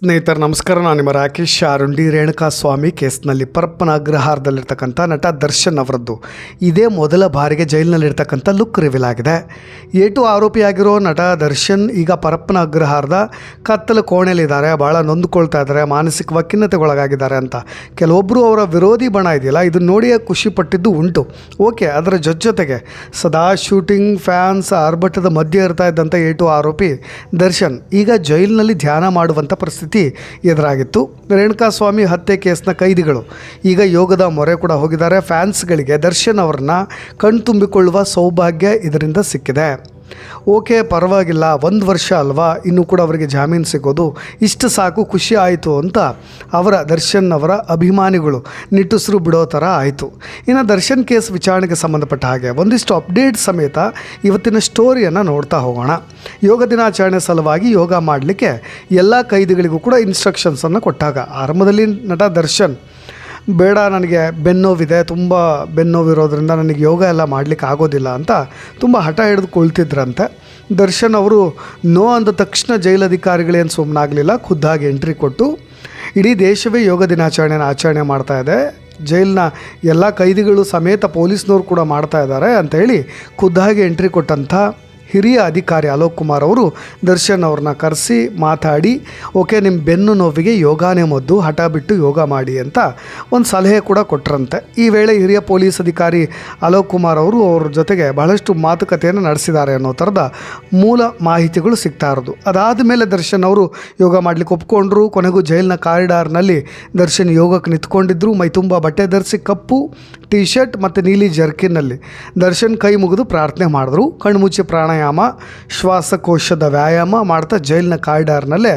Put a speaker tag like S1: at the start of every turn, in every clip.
S1: ಸ್ನೇಹಿತರೆ ನಮಸ್ಕಾರ. ನಾನು ನಿಮ್ಮ ರಾಕೇಶ್ ಅರುಂಡಿ. ರೇಣುಕಾಸ್ವಾಮಿ ಕೇಸ್ನಲ್ಲಿ ಪರಪ್ಪನ ಅಗ್ರಹಾರದಲ್ಲಿರ್ತಕ್ಕಂಥ ನಟ ದರ್ಶನ್ ಅವರದ್ದು ಇದೇ ಮೊದಲ ಬಾರಿಗೆ ಜೈಲಿನಲ್ಲಿರ್ತಕ್ಕಂಥ ಲುಕ್ ರಿವೀಲ್ ಆಗಿದೆ. ಏಟು ಆರೋಪಿಯಾಗಿರೋ ನಟ ದರ್ಶನ್ ಈಗ ಪರಪ್ಪನ ಅಗ್ರಹಾರದ ಕತ್ತಲು ಕೋಣೆಯಲ್ಲಿದ್ದಾರೆ. ಭಾಳ ನೊಂದುಕೊಳ್ತಾ ಇದ್ದಾರೆ, ಮಾನಸಿಕ ಖಿನ್ನತೆಗೊಳಗಾಗಿದ್ದಾರೆ ಅಂತ. ಕೆಲವೊಬ್ಬರು ಅವರ ವಿರೋಧಿ ಬಣ ಇದೆಯಲ್ಲ, ಇದನ್ನು ನೋಡಿಯೇ ಖುಷಿ ಪಟ್ಟಿದ್ದು ಉಂಟು. ಓಕೆ, ಅದರ ಜೊತೆಗೆ ಸದಾ ಶೂಟಿಂಗ್ ಫ್ಯಾನ್ಸ್ ಆರ್ಭಟದ ಮಧ್ಯೆ ಇರ್ತಾ ಇದ್ದಂಥ ಏಟು ಆರೋಪಿ ದರ್ಶನ್ ಈಗ ಜೈಲಿನಲ್ಲಿ ಧ್ಯಾನ ಮಾಡುವಂಥ ಪರಿಸ್ಥಿತಿ ಎದುರಾಗಿತ್ತು. ರೇಣುಕಾಸ್ವಾಮಿ ಹತ್ಯೆ ಕೇಸ್ನ ಕೈದಿಗಳು ಈಗ ಯೋಗದ ಮೊರೆ ಕೂಡ ಹೋಗಿದ್ದಾರೆ. ಫ್ಯಾನ್ಸ್ಗಳಿಗೆ ದರ್ಶನ್ ಅವರನ್ನ ಕಣ್ತುಂಬಿಕೊಳ್ಳುವ ಸೌಭಾಗ್ಯ ಇದರಿಂದ ಸಿಕ್ಕಿದೆ. ಓಕೆ, ಪರವಾಗಿಲ್ಲ, 1 ವರ್ಷ ಅಲ್ವಾ, ಇನ್ನೂ ಕೂಡ ಅವರಿಗೆ ಜಾಮೀನು ಸಿಗೋದು, ಇಷ್ಟು ಸಾಕು, ಖುಷಿ ಆಯಿತು ಅಂತ ದರ್ಶನ್ ಅವರ ಅಭಿಮಾನಿಗಳು ನಿಟ್ಟುಸಿರು ಬಿಡೋ ಥರ ಆಯಿತು. ಇನ್ನು ದರ್ಶನ್ ಕೇಸ್ ವಿಚಾರಣೆಗೆ ಸಂಬಂಧಪಟ್ಟ ಹಾಗೆ ಒಂದಿಷ್ಟು ಅಪ್ಡೇಟ್ ಸಮೇತ ಇವತ್ತಿನ ಸ್ಟೋರಿಯನ್ನು ನೋಡ್ತಾ ಹೋಗೋಣ. ಯೋಗ ದಿನಾಚರಣೆ ಸಲುವಾಗಿ ಯೋಗ ಮಾಡಲಿಕ್ಕೆ ಎಲ್ಲ ಕೈದಿಗಳಿಗೂ ಕೂಡ ಇನ್ಸ್ಟ್ರಕ್ಷನ್ಸನ್ನು ಕೊಟ್ಟಾಗ ಆರಂಭದಲ್ಲಿ ನಟ ದರ್ಶನ್ ಬೇಡ, ನನಗೆ ಬೆನ್ನೋವಿದೆ, ತುಂಬ ಬೆನ್ನೋವಿರೋದ್ರಿಂದ ನನಗೆ ಯೋಗ ಎಲ್ಲ ಮಾಡಲಿಕ್ಕೆ ಆಗೋದಿಲ್ಲ ಅಂತ ತುಂಬ ಹಠ ಹಿಡಿದುಕೊಳ್ತಿದ್ರಂತೆ. ದರ್ಶನ್ ಅವರು ನೋ ಅಂದ ತಕ್ಷಣ ಜೈಲಧಿಕಾರಿಗಳೇನು ಸುಮ್ಮನಾಗಲಿಲ್ಲ, ಖುದ್ದಾಗಿ ಎಂಟ್ರಿ ಕೊಟ್ಟು ಇಡೀ ದೇಶವೇ ಯೋಗ ದಿನಾಚರಣೆನ ಆಚರಣೆ ಮಾಡ್ತಾ ಇದೆ, ಜೈಲಿನ ಎಲ್ಲ ಕೈದಿಗಳು ಸಮೇತ ಪೊಲೀಸ್ನವರು ಕೂಡ ಮಾಡ್ತಾ ಇದ್ದಾರೆ ಅಂತ ಹೇಳಿ ಖುದ್ದಾಗಿ ಎಂಟ್ರಿ ಕೊಟ್ಟಂಥ ಹಿರಿಯ ಅಧಿಕಾರಿ ಅಲೋಕ್ ಕುಮಾರ್ ಅವರು ದರ್ಶನ್ ಅವ್ರನ್ನ ಕರೆಸಿ ಮಾತಾಡಿ, ಓಕೆ, ನಿಮ್ಮ ಬೆನ್ನು ನೋವಿಗೆ ಯೋಗಾನೇ ಮದ್ದು, ಹಠ ಬಿಟ್ಟು ಯೋಗ ಮಾಡಿ ಅಂತ ಒಂದು ಸಲಹೆ ಕೂಡ ಕೊಟ್ಟರಂತೆ. ಈ ವೇಳೆ ಹಿರಿಯ ಪೊಲೀಸ್ ಅಧಿಕಾರಿ ಅಲೋಕ್ ಕುಮಾರ್ ಅವರು ಅವ್ರ ಜೊತೆಗೆ ಬಹಳಷ್ಟು ಮಾತುಕತೆಯನ್ನು ನಡೆಸಿದ್ದಾರೆ ಅನ್ನೋ ಥರದ ಮೂಲ ಮಾಹಿತಿಗಳು ಸಿಗ್ತಾ ಇರೋದು. ಅದಾದ ಮೇಲೆ ದರ್ಶನ್ ಅವರು ಯೋಗ ಮಾಡಲಿಕ್ಕೆ ಒಪ್ಕೊಂಡ್ರು. ಕೊನೆಗೂ ಜೈಲಿನ ಕಾರಿಡಾರ್ನಲ್ಲಿ ದರ್ಶನ್ ಯೋಗಕ್ಕೆ ನಿಂತ್ಕೊಂಡಿದ್ರು. ಮೈ ತುಂಬ ಬಟ್ಟೆ ಧರಿಸಿ ಕಪ್ಪು ಟಿ ಶರ್ಟ್ ಮತ್ತು ನೀಲಿ ಜರ್ಕಿನ್ನಲ್ಲಿ ದರ್ಶನ್ ಕೈ ಮುಗಿದು ಪ್ರಾರ್ಥನೆ ಮಾಡಿದ್ರು. ಕಣ್ಮುಚ್ಚಿ ಪ್ರಾಣಾಯಾಮ, ಶ್ವಾಸಕೋಶದ ವ್ಯಾಯಾಮ ಮಾಡ್ತಾ ಜೈಲಿನ ಕಾರಿಡಾರ್ನಲ್ಲೇ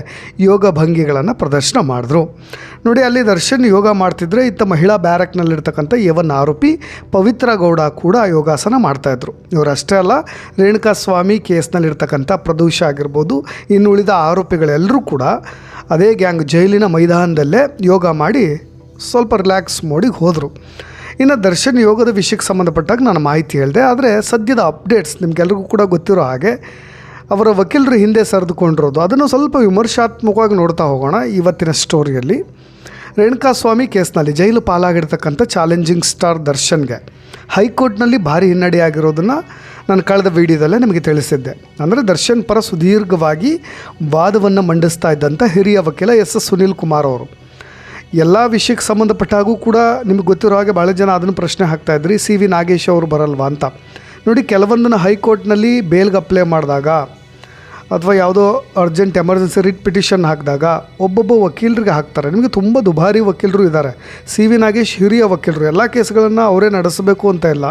S1: ಯೋಗ ಭಂಗಿಗಳನ್ನು ಪ್ರದರ್ಶನ ಮಾಡಿದ್ರು. ನೋಡಿ, ಅಲ್ಲಿ ದರ್ಶನ್ ಯೋಗ ಮಾಡ್ತಿದ್ರೆ ಇತ್ತ ಮಹಿಳಾ ಬ್ಯಾರಕ್ನಲ್ಲಿರ್ತಕ್ಕಂಥ ಯವನ್ ಆರೋಪಿ ಪವಿತ್ರ ಗೌಡ ಕೂಡ ಯೋಗಾಸನ ಮಾಡ್ತಾಯಿದ್ರು. ಇವರಷ್ಟೇ ಅಲ್ಲ, ರೇಣುಕಾಸ್ವಾಮಿ ಕೇಸ್ನಲ್ಲಿರ್ತಕ್ಕಂಥ ಪ್ರದೂಷ ಆಗಿರ್ಬೋದು, ಇನ್ನು ಉಳಿದ ಆರೋಪಿಗಳೆಲ್ಲರೂ ಕೂಡ ಅದೇ ಗ್ಯಾಂಗ್ ಜೈಲಿನ ಮೈದಾನದಲ್ಲೇ ಯೋಗ ಮಾಡಿ ಸ್ವಲ್ಪ ರಿಲ್ಯಾಕ್ಸ್ ಮೋಡಿಗೆ ಹೋದರು. ಇನ್ನು ದರ್ಶನ್ ಯೋಗದ ವಿಷಯಕ್ಕೆ ಸಂಬಂಧಪಟ್ಟಾಗ ನಾನು ಮಾಹಿತಿ ಹೇಳಿದೆ. ಆದರೆ ಸದ್ಯದ ಅಪ್ಡೇಟ್ಸ್ ನಿಮಗೆಲ್ರಿಗೂ ಕೂಡ ಗೊತ್ತಿರೋ ಹಾಗೆ ಅವರ ವಕೀಲರು ಹಿಂದೆ ಸರಿದುಕೊಂಡಿರೋದು, ಅದನ್ನು ಸ್ವಲ್ಪ ವಿಮರ್ಶಾತ್ಮಕವಾಗಿ ನೋಡ್ತಾ ಹೋಗೋಣ ಇವತ್ತಿನ ಸ್ಟೋರಿಯಲ್ಲಿ. ರೇಣುಕಾಸ್ವಾಮಿ ಕೇಸ್ನಲ್ಲಿ ಜೈಲು ಪಾಲಾಗಿರ್ತಕ್ಕಂಥ ಚಾಲೆಂಜಿಂಗ್ ಸ್ಟಾರ್ ದರ್ಶನ್ಗೆ ಹೈಕೋರ್ಟ್ನಲ್ಲಿ ಭಾರಿ ಹಿನ್ನಡೆಯಾಗಿರೋದನ್ನು ನಾನು ಕಳೆದ ವಿಡಿಯೋದಲ್ಲೇ ನಿಮಗೆ ತಿಳಿಸಿದ್ದೆ. ಅಂದರೆ ದರ್ಶನ್ ಪರ ಸುದೀರ್ಘವಾಗಿ ವಾದವನ್ನು ಮಂಡಿಸ್ತಾ ಇದ್ದಂಥ ಹಿರಿಯ ವಕೀಲ ಎಸ್ ಸುನೀಲ್ ಕುಮಾರ್ ಅವರು ಎಲ್ಲ ವಿಷಯಕ್ಕೆ ಸಂಬಂಧಪಟ್ಟಾಗೂ ಕೂಡ ನಿಮಗೆ ಗೊತ್ತಿರೋ ಹಾಗೆ ಭಾಳ ಜನ ಅದನ್ನು ಪ್ರಶ್ನೆ ಹಾಕ್ತಾಯಿದ್ರಿ, CV ನಾಗೇಶ್ ಅವರು ಬರಲ್ವಾ ಅಂತ. ನೋಡಿ, ಕೆಲವೊಂದನ್ನು ಹೈಕೋರ್ಟ್ನಲ್ಲಿ ಬೇಲ್ಗೆ ಅಪ್ಲೈ ಮಾಡಿದಾಗ ಅಥವಾ ಯಾವುದೋ ಅರ್ಜೆಂಟ್ ಎಮರ್ಜೆನ್ಸಿ ರಿಟ್ ಪಿಟಿಷನ್ ಹಾಕಿದಾಗ ಒಬ್ಬೊಬ್ಬ ವಕೀಲರಿಗೆ ಹಾಕ್ತಾರೆ. ನಿಮಗೆ ತುಂಬ ದುಬಾರಿ ವಕೀಲರು ಇದ್ದಾರೆ. CV ನಾಗೇಶ್ ಹಿರಿಯ ವಕೀಲರು, ಎಲ್ಲ ಕೇಸ್ಗಳನ್ನು ಅವರೇ ನಡೆಸಬೇಕು ಅಂತ ಇಲ್ಲ.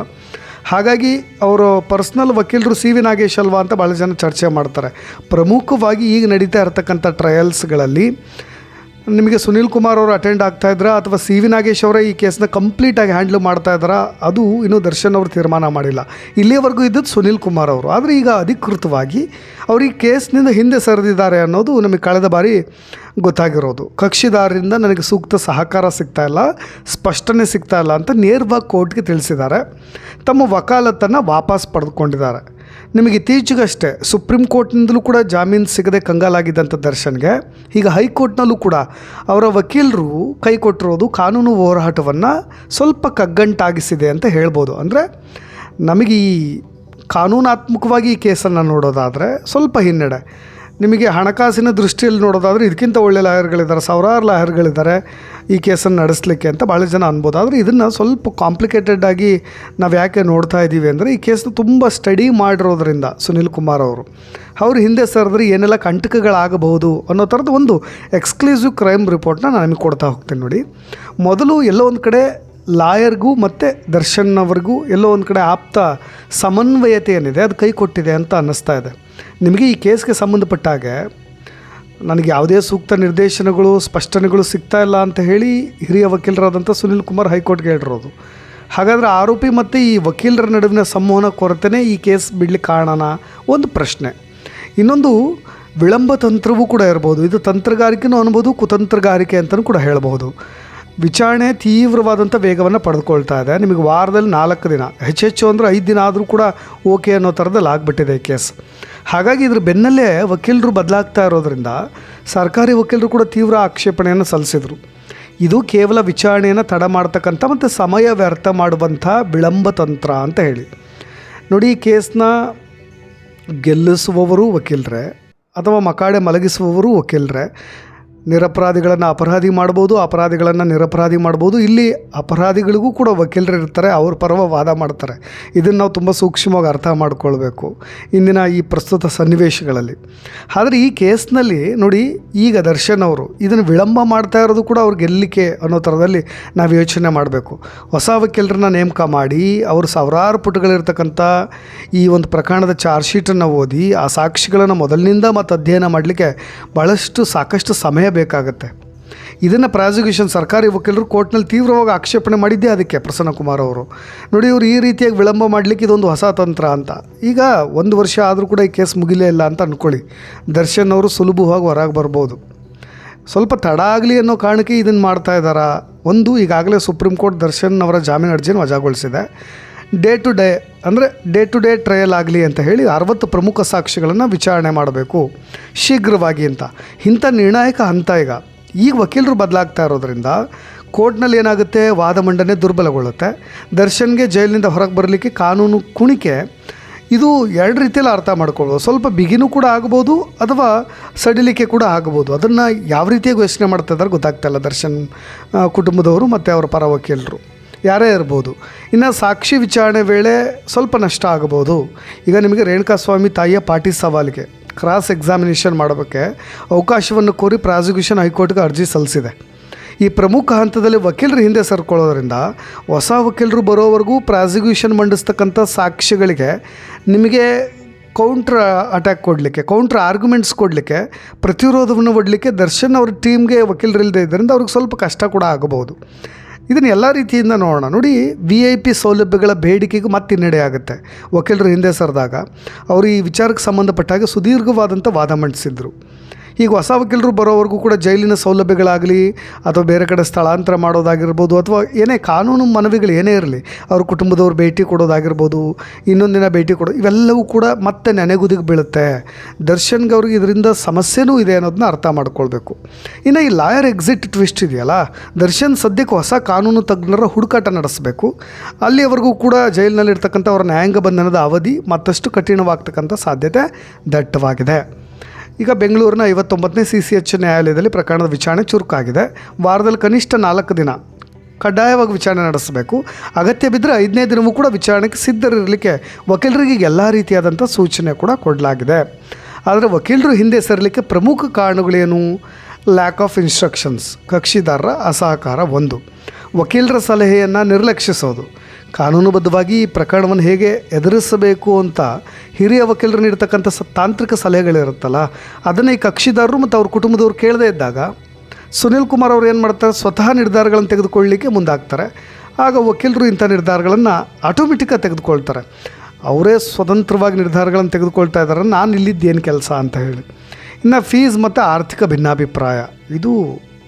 S1: ಹಾಗಾಗಿ ಅವರು ಪರ್ಸ್ನಲ್ ವಕೀಲರು CV ನಾಗೇಶ್ ಅಲ್ವಾ ಅಂತ ಭಾಳ ಜನ ಚರ್ಚೆ ಮಾಡ್ತಾರೆ. ಪ್ರಮುಖವಾಗಿ ಈಗ ನಡೀತಾ ಇರತಕ್ಕಂಥ ಟ್ರಯಲ್ಸ್ಗಳಲ್ಲಿ ನಿಮಗೆ ಸುನೀಲ್ ಕುಮಾರ್ ಅವರು ಅಟೆಂಡ್ ಆಗ್ತಾಯಿದ್ರಾ ಅಥವಾ CV ನಾಗೇಶ್ ಅವರೇ ಈ ಕೇಸ್ನ ಕಂಪ್ಲೀಟಾಗಿ ಹ್ಯಾಂಡ್ಲ್ ಮಾಡ್ತಾಯಿದ್ದಾರಾ, ಅದು ಇನ್ನೂ ದರ್ಶನ್ ಅವರು ತೀರ್ಮಾನ ಮಾಡಿಲ್ಲ. ಇಲ್ಲಿಯವರೆಗೂ ಇದ್ದದ್ದು ಸುನೀಲ್ ಕುಮಾರ್ ಅವರು. ಆದರೆ ಈಗ ಅಧಿಕೃತವಾಗಿ ಅವರು ಈ ಕೇಸ್ನಿಂದ ಹಿಂದೆ ಸರಿದಿದ್ದಾರೆ ಅನ್ನೋದು ನಮಗೆ ಕಳೆದ ಬಾರಿ ಗೊತ್ತಾಗಿರೋದು. ಕಕ್ಷಿದಾರರಿಂದ ನನಗೆ ಸೂಕ್ತ ಸಹಕಾರ ಸಿಗ್ತಾಯಿಲ್ಲ, ಸ್ಪಷ್ಟನೆ ಸಿಗ್ತಾಯಿಲ್ಲ ಅಂತ ನೇರವಾಗಿ ಕೋರ್ಟ್ಗೆ ತಿಳಿಸಿದ್ದಾರೆ. ತಮ್ಮ ವಕಾಲತ್ತನ್ನು ವಾಪಸ್ ಪಡೆದುಕೊಂಡಿದ್ದಾರೆ. ನಿಮಗೆ ಇತ್ತೀಚೆಗಷ್ಟೇ ಸುಪ್ರೀಂ ಕೋರ್ಟ್ನಿಂದಲೂ ಕೂಡ ಜಾಮೀನು ಸಿಗದೆ ಕಂಗಾಲಾಗಿದ್ದಂಥ ದರ್ಶನ್ಗೆ ಈಗ ಹೈಕೋರ್ಟ್ನಲ್ಲೂ ಕೂಡ ಅವರ ವಕೀಲರು ಕೈ ಕೊಟ್ಟಿರೋದು ಕಾನೂನು ಹೋರಾಟವನ್ನು ಸ್ವಲ್ಪ ಕಗ್ಗಂಟಾಗಿಸಿದೆ ಅಂತ ಹೇಳ್ಬೋದು. ಅಂದರೆ ನಮಗೆ ಈ ಕಾನೂನಾತ್ಮಕವಾಗಿ ಈ ಕೇಸನ್ನು ನೋಡೋದಾದರೆ ಸ್ವಲ್ಪ ಹಿನ್ನಡೆ, ನಿಮಗೆ ಹಣಕಾಸಿನ ದೃಷ್ಟಿಯಲ್ಲಿ ನೋಡೋದಾದರೆ ಇದಕ್ಕಿಂತ ಒಳ್ಳೆ ಲಾಯರ್ಗಳಿದ್ದಾರೆ, ಸಾವಿರಾರು ಲಾಯರ್ಗಳಿದ್ದಾರೆ ಈ ಕೇಸನ್ನು ನಡೆಸಲಿಕ್ಕೆ ಅಂತ ಭಾಳ ಜನ ಅನ್ಬೋದು. ಆದರೆ ಇದನ್ನು ಸ್ವಲ್ಪ ಕಾಂಪ್ಲಿಕೇಟೆಡ್ ಆಗಿ ನಾವು ಯಾಕೆ ನೋಡ್ತಾ ಇದ್ದೀವಿ ಅಂದರೆ ಈ ಕೇಸನ್ನು ತುಂಬ ಸ್ಟಡಿ ಮಾಡಿರೋದ್ರಿಂದ ಸುನೀಲ್ ಕುಮಾರ್ ಅವರು ಹಿಂದೆ ಸರಿದ್ರೆ ಏನೆಲ್ಲ ಕಂಟಕಗಳಾಗಬಹುದು ಅನ್ನೋ ಥರದ ಒಂದು ಎಕ್ಸ್ಕ್ಲೂಸಿವ್ ಕ್ರೈಮ್ ರಿಪೋರ್ಟ್ನ ನಾನು ನಿಮಗೆ ಕೊಡ್ತಾ ಹೋಗ್ತೇನೆ. ನೋಡಿ, ಮೊದಲು ಎಲ್ಲೋ ಒಂದು ಕಡೆ ಲಾಯರ್ಗೂ ಮತ್ತು ದರ್ಶನ್ ಅವ್ರಿಗೂ ಎಲ್ಲೋ ಒಂದು ಕಡೆ ಆಪ್ತ ಸಮನ್ವಯತೆ ಏನಿದೆ ಅದು ಕೈ ಕೊಟ್ಟಿದೆ ಅಂತ ಅನ್ನಿಸ್ತಾ ಇದೆ. ನಿಮಗೆ ಈ ಕೇಸ್ಗೆ ಸಂಬಂಧಪಟ್ಟಾಗೆ ನನಗೆ ಯಾವುದೇ ಸೂಕ್ತ ನಿರ್ದೇಶನಗಳು ಸ್ಪಷ್ಟನೆಗಳು ಸಿಗ್ತಾ ಇಲ್ಲ ಅಂತ ಹೇಳಿ ಹಿರಿಯ ವಕೀಲರಾದಂಥ ಸುನೀಲ್ ಕುಮಾರ್ ಹೈಕೋರ್ಟ್ಗೆ ಹೇಳಿರೋದು. ಹಾಗಾದರೆ ಆರೋಪಿ ಮತ್ತು ಈ ವಕೀಲರ ನಡುವಿನ ಸಂವಹನ ಕೊರತೆನೇ ಈ ಕೇಸ್ ಬಿಡಲಿಕ್ಕೆ ಕಾರಣನ ಒಂದು ಪ್ರಶ್ನೆ. ಇನ್ನೊಂದು ವಿಳಂಬ ತಂತ್ರವೂ ಕೂಡ ಇರ್ಬೋದು. ಇದು ತಂತ್ರಗಾರಿಕೆನೂ ಅನ್ಬೋದು, ಕುತಂತ್ರಗಾರಿಕೆ ಅಂತಲೂ ಕೂಡ ಹೇಳ್ಬೋದು. ವಿಚಾರಣೆ ತೀವ್ರವಾದಂಥ ವೇಗವನ್ನು ಪಡೆದುಕೊಳ್ತಾ ಇದೆ. ನಿಮಗೆ ವಾರದಲ್ಲಿ 4 ದಿನ, ಹೆಚ್ಚು ಅಂದರೆ 5 ದಿನ ಆದರೂ ಕೂಡ ಓಕೆ ಅನ್ನೋ ಥರದಲ್ಲಿ ಆಗಿಬಿಟ್ಟಿದೆ ಕೇಸ್. ಹಾಗಾಗಿ ಇದ್ರ ಬೆನ್ನಲ್ಲೇ ವಕೀಲರು ಬದಲಾಗ್ತಾ ಇರೋದ್ರಿಂದ ಸರ್ಕಾರಿ ವಕೀಲರು ಕೂಡ ತೀವ್ರ ಆಕ್ಷೇಪಣೆಯನ್ನು ಸಲ್ಲಿಸಿದರು. ಇದು ಕೇವಲ ವಿಚಾರಣೆಯನ್ನು ತಡ ಮಾಡ್ತಕ್ಕಂಥ ಮತ್ತು ಸಮಯ ವ್ಯರ್ಥ ಮಾಡುವಂಥ ವಿಳಂಬ ತಂತ್ರ ಅಂತ ಹೇಳಿ. ನೋಡಿ, ಈ ಕೇಸ್ನ ಗೆಲ್ಲಿಸುವವರು ವಕೀಲರೇ ಅಥವಾ ಮಕಾಡೆ ಮಲಗಿಸುವವರು ವಕೀಲರೇ. ನಿರಪರಾಧಿಗಳನ್ನು ಅಪರಾಧಿ ಮಾಡ್ಬೋದು, ಅಪರಾಧಿಗಳನ್ನು ನಿರಪರಾಧಿ ಮಾಡ್ಬೋದು. ಇಲ್ಲಿ ಅಪರಾಧಿಗಳಿಗೂ ಕೂಡ ವಕೀಲರು ಇರ್ತಾರೆ, ಅವ್ರ ಪರವ ವಾದ ಮಾಡ್ತಾರೆ. ಇದನ್ನು ನಾವು ತುಂಬ ಸೂಕ್ಷ್ಮವಾಗಿ ಅರ್ಥ ಮಾಡ್ಕೊಳ್ಬೇಕು ಇಂದಿನ ಈ ಪ್ರಸ್ತುತ ಸನ್ನಿವೇಶಗಳಲ್ಲಿ. ಆದರೆ ಈ ಕೇಸ್ನಲ್ಲಿ ನೋಡಿ, ಈಗ ದರ್ಶನ್ ಅವರು ಇದನ್ನು ವಿಳಂಬ ಮಾಡ್ತಾ ಇರೋದು ಕೂಡ ಅವ್ರು ಗೆಲ್ಲಿಕೆ ಅನ್ನೋ ಥರದಲ್ಲಿ ನಾವು ಯೋಚನೆ ಮಾಡಬೇಕು. ಹೊಸ ವಕೀಲರನ್ನ ನೇಮಕ ಮಾಡಿ ಅವರು ಸಾವಿರಾರು ಪುಟಗಳಿರ್ತಕ್ಕಂಥ ಈ ಒಂದು ಪ್ರಕರಣದ ಚಾರ್ಜ್ ಶೀಟನ್ನು ಓದಿ ಆ ಸಾಕ್ಷಿಗಳನ್ನು ಮೊದಲಿನಿಂದ ಮತ್ತು ಅಧ್ಯಯನ ಮಾಡಲಿಕ್ಕೆ ಸಾಕಷ್ಟು ಸಮಯ ಬೇಕಾಗುತ್ತೆ. ಇದನ್ನು ಪ್ರಾಸಿಕ್ಯೂಷನ್ ಸರ್ಕಾರಿ ವಕೀಲರು ಕೋರ್ಟ್ನಲ್ಲಿ ತೀವ್ರವಾಗಿ ಆಕ್ಷೇಪಣೆ ಮಾಡಿದ್ದೇ ಅದಕ್ಕೆ. ಪ್ರಸನ್ನ ಕುಮಾರ್ ಅವರು ನೋಡಿ, ಇವರು ಈ ರೀತಿಯಾಗಿ ವಿಳಂಬ ಮಾಡಲಿಕ್ಕೆ ಇದೊಂದು ಹೊಸ ತಂತ್ರ ಅಂತ. ಈಗ 1 ವರ್ಷ ಆದರೂ ಕೂಡ ಈ ಕೇಸ್ ಮುಗಿಲೇ ಇಲ್ಲ ಅಂತ ಅಂದ್ಕೊಳ್ಳಿ. ದರ್ಶನ್ ಅವರು ಸುಲಭವಾಗಿ ಹೊರಗೆ ಬರ್ಬೋದು. ಸ್ವಲ್ಪ ತಡ ಆಗಲಿ ಅನ್ನೋ ಕಾರಣಕ್ಕೆ ಇದನ್ನು ಮಾಡ್ತಾ ಇದ್ದಾರಾ? ಒಂದು, ಈಗಾಗಲೇ ಸುಪ್ರೀಂ ಕೋರ್ಟ್ ದರ್ಶನ್ ಅವರ ಜಾಮೀನು ಅರ್ಜಿಯನ್ನು ವಜಾಗೊಳಿಸಿದೆ. ಡೇ ಟು ಡೇ ಟ್ರಯಲ್ ಆಗಲಿ ಅಂತ ಹೇಳಿ 60 ಪ್ರಮುಖ ಸಾಕ್ಷಿಗಳನ್ನು ವಿಚಾರಣೆ ಮಾಡಬೇಕು ಶೀಘ್ರವಾಗಿ ಅಂತ. ಇಂಥ ನಿರ್ಣಾಯಕ ಹಂತ ಈಗ ವಕೀಲರು ಬದಲಾಗ್ತಾ ಇರೋದ್ರಿಂದ ಕೋರ್ಟ್ನಲ್ಲಿ ಏನಾಗುತ್ತೆ, ವಾದ ಮಂಡನೆ ದುರ್ಬಲಗೊಳ್ಳುತ್ತೆ. ದರ್ಶನ್ಗೆ ಜೈಲಿನಿಂದ ಹೊರಗೆ ಬರಲಿಕ್ಕೆ ಕಾನೂನು ಕುಣಿಕೆ ಇದು 2 ರೀತಿಯಲ್ಲಿ ಅರ್ಥ ಮಾಡ್ಕೊಳ್ಬೋದು. ಸ್ವಲ್ಪ ಬಿಗಿನೂ ಕೂಡ ಆಗ್ಬೋದು ಅಥವಾ ಸಡಿಲಿಕೆ ಕೂಡ ಆಗ್ಬೋದು. ಅದನ್ನು ಯಾವ ರೀತಿಯಾಗಿ ಯೋಚನೆ ಮಾಡ್ತಾ ಇದ್ದಾರೆ ಗೊತ್ತಾಗ್ತಾಯಿಲ್ಲ ದರ್ಶನ್ ಕುಟುಂಬದವರು ಮತ್ತು ಅವರ ಪರ ವಕೀಲರು ಯಾರೇ ಇರ್ಬೋದು. ಇನ್ನು ಸಾಕ್ಷಿ ವಿಚಾರಣೆ ವೇಳೆ ಸ್ವಲ್ಪ ನಷ್ಟ ಆಗಬಹುದು. ಈಗ ನಿಮಗೆ ರೇಣುಕಾಸ್ವಾಮಿ ತಾಯಿಯ ಪಾಟಿ ಸವಾಲಿಗೆ ಕ್ರಾಸ್ ಎಕ್ಸಾಮಿನೇಷನ್ ಮಾಡೋಕ್ಕೆ ಅವಕಾಶವನ್ನು ಕೋರಿ ಪ್ರಾಸಿಕ್ಯೂಷನ್ ಹೈಕೋರ್ಟ್ಗೆ ಅರ್ಜಿ ಸಲ್ಲಿಸಿದೆ. ಈ ಪ್ರಮುಖ ಹಂತದಲ್ಲಿ ವಕೀಲರು ಹಿಂದೆ ಸರ್ಕೊಳ್ಳೋದ್ರಿಂದ ಹೊಸ ವಕೀಲರು ಬರೋವರೆಗೂ ಪ್ರಾಸಿಕ್ಯೂಷನ್ ಮಂಡಿಸ್ತಕ್ಕಂಥ ಸಾಕ್ಷಿಗಳಿಗೆ ನಿಮಗೆ ಕೌಂಟ್ರ್ ಅಟ್ಯಾಕ್ ಕೊಡಲಿಕ್ಕೆ, ಕೌಂಟ್ರ್ ಆರ್ಗ್ಯುಮೆಂಟ್ಸ್ ಕೊಡಲಿಕ್ಕೆ, ಪ್ರತಿರೋಧವನ್ನು ಒಡ್ಲಿಕ್ಕೆ ದರ್ಶನ್ ಅವ್ರ ಟೀಮ್ಗೆ ವಕೀಲರಿಲ್ಲದೆ ಇದರಿಂದ ಅವ್ರಿಗೆ ಸ್ವಲ್ಪ ಕಷ್ಟ ಕೂಡ ಆಗಬಹುದು. ಇದನ್ನು ಎಲ್ಲ ರೀತಿಯಿಂದ ನೋಡೋಣ. ನೋಡಿ, VIP ಸೌಲಭ್ಯಗಳ ಬೇಡಿಕೆಗೂ ಮತ್ತೆ ಹಿನ್ನಡೆ ಆಗುತ್ತೆ. ವಕೀಲರು ಹಿಂದೆ ಸರಿದಾಗ ಅವರು ಈ ವಿಚಾರಕ್ಕೆ ಸಂಬಂಧಪಟ್ಟ ಹಾಗೆ ಸುದೀರ್ಘವಾದಂಥ ವಾದ ಮಂಡಿಸಿದ್ರು. ಈಗ ಹೊಸ ವಕೀಲರು ಬರೋವರೆಗೂ ಕೂಡ ಜೈಲಿನ ಸೌಲಭ್ಯಗಳಾಗಲಿ ಅಥವಾ ಬೇರೆ ಕಡೆ ಸ್ಥಳಾಂತರ ಮಾಡೋದಾಗಿರ್ಬೋದು ಅಥವಾ ಏನೇ ಕಾನೂನು ಮನವಿಗಳು ಏನೇ ಇರಲಿ, ಅವ್ರ ಕುಟುಂಬದವ್ರು ಭೇಟಿ ಕೊಡೋದಾಗಿರ್ಬೋದು, ಇನ್ನೊಂದಿನ ಭೇಟಿ ಕೊಡೋದು, ಇವೆಲ್ಲವೂ ಕೂಡ ಮತ್ತೆ ನೆನೆಗುದಿಗೆ ಬೀಳುತ್ತೆ. ದರ್ಶನ್ಗೆ ಅವ್ರಿಗೆ ಇದರಿಂದ ಸಮಸ್ಯೆನೂ ಇದೆ ಅನ್ನೋದನ್ನ ಅರ್ಥ ಮಾಡ್ಕೊಳ್ಬೇಕು. ಇನ್ನು ಈ ಲಾಯರ್ ಎಕ್ಸಿಟ್ ಟ್ವಿಸ್ಟ್ ಇದೆಯಲ್ಲ, ದರ್ಶನ್ ಸದ್ಯಕ್ಕೆ ಹೊಸ ಕಾನೂನು ತಜ್ಞರ ಹುಡುಕಾಟ ನಡೆಸಬೇಕು. ಅಲ್ಲಿಯವರೆಗೂ ಕೂಡ ಜೈಲಿನಲ್ಲಿರ್ತಕ್ಕಂಥ ಅವರ ನ್ಯಾಯಾಂಗ ಬಂಧನದ ಅವಧಿ ಮತ್ತಷ್ಟು ಕಠಿಣವಾಗ್ತಕ್ಕಂಥ ಸಾಧ್ಯತೆ ದಟ್ಟವಾಗಿದೆ. ಈಗ ಬೆಂಗಳೂರಿನ 59ನೇ CCH ನ್ಯಾಯಾಲಯದಲ್ಲಿ ಪ್ರಕರಣದ ವಿಚಾರಣೆ ಚುರುಕಾಗಿದೆ. ವಾರದಲ್ಲಿ ಕನಿಷ್ಠ 4 ದಿನ ಕಡ್ಡಾಯವಾಗಿ ವಿಚಾರಣೆ ನಡೆಸಬೇಕು. ಅಗತ್ಯ ಬಿದ್ದರೆ 5ನೇ ದಿನವೂ ಕೂಡ ವಿಚಾರಣೆಗೆ ಸಿದ್ಧರಿರಲಿಕ್ಕೆ ವಕೀಲರಿಗೆ ಎಲ್ಲ ರೀತಿಯಾದಂಥ ಸೂಚನೆ ಕೂಡ ಕೊಡಲಾಗಿದೆ. ಆದರೆ ವಕೀಲರು ಹಿಂದೆ ಸರಿಲಿಕ್ಕೆ ಪ್ರಮುಖ ಕಾರಣಗಳೇನು? ಲ್ಯಾಕ್ ಆಫ್ ಇನ್ಸ್ಟ್ರಕ್ಷನ್ಸ್, ಕಕ್ಷಿದಾರರ ಅಸಹಕಾರ. 1, ವಕೀಲರ ಸಲಹೆಯನ್ನು ನಿರ್ಲಕ್ಷಿಸೋದು. ಕಾನೂನುಬದ್ಧವಾಗಿ ಈ ಪ್ರಕರಣವನ್ನು ಹೇಗೆ ಎದುರಿಸಬೇಕು ಅಂತ ಹಿರಿಯ ವಕೀಲರು ನೀಡ್ತಕ್ಕಂಥ ತಾಂತ್ರಿಕ ಸಲಹೆಗಳಿರುತ್ತಲ್ಲ, ಅದನ್ನು ಈ ಕಕ್ಷಿದಾರರು ಮತ್ತು ಅವ್ರ ಕುಟುಂಬದವ್ರು ಕೇಳದೇ ಇದ್ದಾಗ ಸುನಿಲ್ ಕುಮಾರ್ ಅವರು ಏನು ಮಾಡ್ತಾರೆ, ಸ್ವತಃ ನಿರ್ಧಾರಗಳನ್ನು ತೆಗೆದುಕೊಳ್ಳಲಿಕ್ಕೆ ಮುಂದಾಗ್ತಾರೆ. ಆಗ ವಕೀಲರು ಇಂಥ ನಿರ್ಧಾರಗಳನ್ನು ಆಟೋಮೆಟಿಕ್ಕಾಗಿ ತೆಗೆದುಕೊಳ್ತಾರೆ. ಅವರೇ ಸ್ವತಂತ್ರವಾಗಿ ನಿರ್ಧಾರಗಳನ್ನು ತೆಗೆದುಕೊಳ್ತಾ ಇದ್ದಾರೆ, ನಾನು ಇಲ್ಲಿದ್ದೇನು ಕೆಲಸ ಅಂತ ಹೇಳಿ. ಇನ್ನು ಫೀಸ್ ಮತ್ತು ಆರ್ಥಿಕ ಭಿನ್ನಾಭಿಪ್ರಾಯ, ಇದು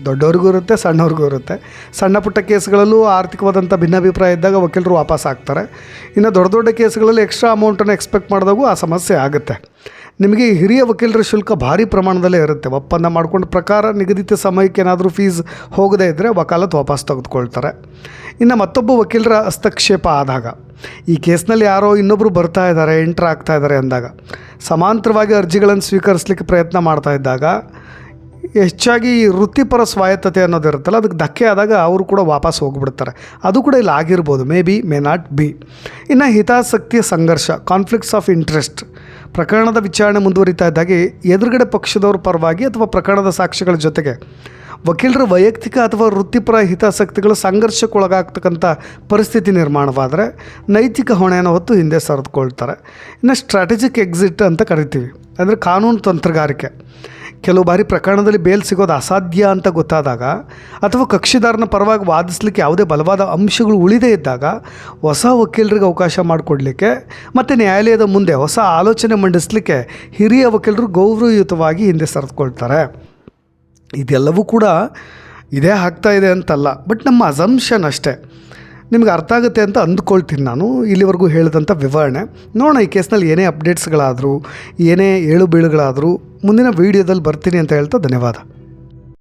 S1: ದೊಡ್ಡವ್ರಿಗೂ ಇರುತ್ತೆ, ಸಣ್ಣವ್ರಿಗೂ ಇರುತ್ತೆ. ಸಣ್ಣ ಪುಟ್ಟ ಕೇಸ್ಗಳಲ್ಲೂ ಆರ್ಥಿಕವಾದಂಥ ಭಿನ್ನಾಭಿಪ್ರಾಯ ಇದ್ದಾಗ ವಕೀಲರು ವಾಪಸ್ ಆಗ್ತಾರೆ. ಇನ್ನು ದೊಡ್ಡ ಕೇಸ್ಗಳಲ್ಲಿ ಎಕ್ಸ್ಟ್ರಾ ಅಮೌಂಟನ್ನು ಎಕ್ಸ್ಪೆಕ್ಟ್ ಮಾಡಿದಾಗೂ ಆ ಸಮಸ್ಯೆ ಆಗುತ್ತೆ. ನಿಮಗೆ ಹಿರಿಯ ವಕೀಲರ ಶುಲ್ಕ ಭಾರಿ ಪ್ರಮಾಣದಲ್ಲೇ ಇರುತ್ತೆ. ಒಪ್ಪಂದ ಮಾಡ್ಕೊಂಡ ಪ್ರಕಾರ ನಿಗದಿತ ಸಮಯಕ್ಕೆ ಏನಾದರೂ ಫೀಸ್ ಹೋಗದೇ ಇದ್ದರೆ ವಕಾಲತ್ ವಾಪಸ್ ತೆಗೆದುಕೊಳ್ತಾರೆ. ಇನ್ನು ಮತ್ತೊಬ್ಬ ವಕೀಲರ ಹಸ್ತಕ್ಷೇಪ ಆದಾಗ, ಈ ಕೇಸ್ನಲ್ಲಿ ಯಾರೋ ಇನ್ನೊಬ್ಬರು ಬರ್ತಾ ಇದ್ದಾರೆ, ಎಂಟ್ರ್ ಆಗ್ತಾ ಇದ್ದಾರೆ ಅಂದಾಗ, ಸಮಾಂತರವಾಗಿ ಅರ್ಜಿಗಳನ್ನು ಸ್ವೀಕರಿಸಲಿಕ್ಕೆ ಪ್ರಯತ್ನ ಮಾಡ್ತಾ ಇದ್ದಾಗ ಹೆಚ್ಚಾಗಿ ವೃತ್ತಿಪರ ಸ್ವಾಯತ್ತತೆ ಅನ್ನೋದಿರುತ್ತಲ್ಲ, ಅದಕ್ಕೆ ಧಕ್ಕೆ ಆದಾಗ ಅವರು ಕೂಡ ವಾಪಸ್ ಹೋಗಿಬಿಡ್ತಾರೆ. ಅದು ಕೂಡ ಇಲ್ಲಿ ಆಗಿರ್ಬೋದು, may be, may not be. ಇನ್ನು ಹಿತಾಸಕ್ತಿಯ ಸಂಘರ್ಷ, ಕಾನ್ಫ್ಲಿಕ್ಟ್ಸ್ ಆಫ್ ಇಂಟ್ರೆಸ್ಟ್. ಪ್ರಕರಣದ ವಿಚಾರಣೆ ಮುಂದುವರಿತಾ ಇದ್ದಾಗೆ ಎದುರುಗಡೆ ಪಕ್ಷದವ್ರ ಪರವಾಗಿ ಅಥವಾ ಪ್ರಕರಣದ ಸಾಕ್ಷಿಗಳ ಜೊತೆಗೆ ವಕೀಲರ ವೈಯಕ್ತಿಕ ಅಥವಾ ವೃತ್ತಿಪರ ಹಿತಾಸಕ್ತಿಗಳು ಸಂಘರ್ಷಕ್ಕೊಳಗಾಗ್ತಕ್ಕಂಥ ಪರಿಸ್ಥಿತಿ ನಿರ್ಮಾಣವಾದರೆ ನೈತಿಕ ಹೊಣೆಯನ್ನು ಹೊತ್ತು ಹಿಂದೆ ಸರಿದುಕೊಳ್ತಾರೆ. ಇನ್ನು ಸ್ಟ್ರಾಟಜಿಕ್ ಎಕ್ಸಿಟ್ ಅಂತ ಕರಿತೀವಿ, ಅಂದರೆ ಕಾನೂನು ತಂತ್ರಗಾರಿಕೆ. ಕೆಲವು ಬಾರಿ ಪ್ರಕರಣದಲ್ಲಿ ಬೇಲ್ ಸಿಗೋದು ಅಸಾಧ್ಯ ಅಂತ ಗೊತ್ತಾದಾಗ ಅಥವಾ ಕಕ್ಷಿದಾರನ ಪರವಾಗಿ ವಾದಿಸಲಿಕ್ಕೆ ಯಾವುದೇ ಬಲವಾದ ಅಂಶಗಳು ಉಳಿದೇ ಇದ್ದಾಗ ಹೊಸ ವಕೀಲರಿಗೆ ಅವಕಾಶ ಮಾಡಿಕೊಡ್ಲಿಕ್ಕೆ ಮತ್ತು ನ್ಯಾಯಾಲಯದ ಮುಂದೆ ಹೊಸ ಆಲೋಚನೆ ಮಂಡಿಸಲಿಕ್ಕೆ ಹಿರಿಯ ವಕೀಲರು ಗೌರವಯುತವಾಗಿ ಹಿಂದೆ ಸರಿದುಕೊಳ್ತಾರೆ. ಇದೆಲ್ಲವೂ ಕೂಡ ಇದೇ ಆಗ್ತಾ ಇದೆ ಅಂತಲ್ಲ, ಬಟ್ ನಮ್ಮ ಅಸಂಪ್ಷನ್ ಅಷ್ಟೇ. ನಿಮ್ಗೆ ಅರ್ಥ ಆಗುತ್ತೆ ಅಂತ ಅಂದ್ಕೊಳ್ತೀನಿ ನಾನು ಇಲ್ಲಿವರೆಗೂ ಹೇಳಿದಂಥ ವಿವರಣೆ. ನೋಡೋಣ ಈ ಕೇಸ್ನಲ್ಲಿ ಏನೇ ಅಪ್ಡೇಟ್ಸ್ಗಳಾದರೂ ಏನೇ ಏಳು ಬೀಳುಗಳಾದರೂ ಮುಂದಿನ ವೀಡಿಯೋದಲ್ಲಿ ಬರ್ತೀನಿ ಅಂತ ಹೇಳ್ತಾ ಧನ್ಯವಾದ.